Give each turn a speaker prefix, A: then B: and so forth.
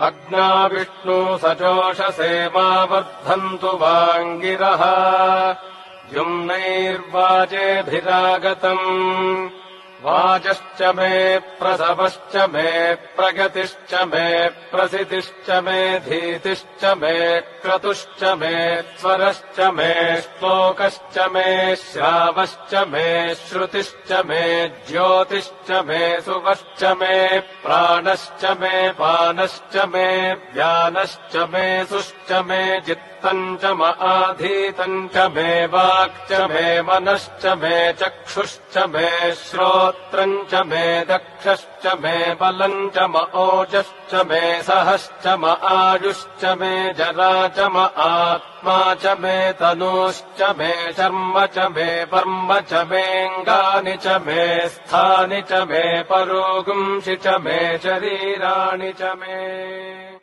A: अग्ना विष्णु सचोषसे मा वर्धन्तु वाङ्गिरः द्युम्नैर्वाजेभिरागतम् वाजश्च मे प्रसवश्च मे प्रगतिश्च मे प्रसितिश्च मे धीतिश्च मे क्रतुश्च मे स्वरश्च मे श्लोकश्च मे श्रावश्च मे श्रुतिश्च मे ज्योतिश्च मे सुवश्च मे प्राणश्च मे पानश्च मे व्यानश्च मे सुश्च मे जित्तम् च म आधीतम् च मे वाक्च मे मनश्च मे चक्षुश्च मे श्रोत्रम् च मे दक्षश्च मे बलम् च म ओजश्च मे सहश्च म आयुश्च मे जरा च म आत्मा च मे तनूश्च मे शर्म च मे वर्म च मेऽङ्गानि च मे स्थानि च मे परोगुंसि च मे शरीराणि च मे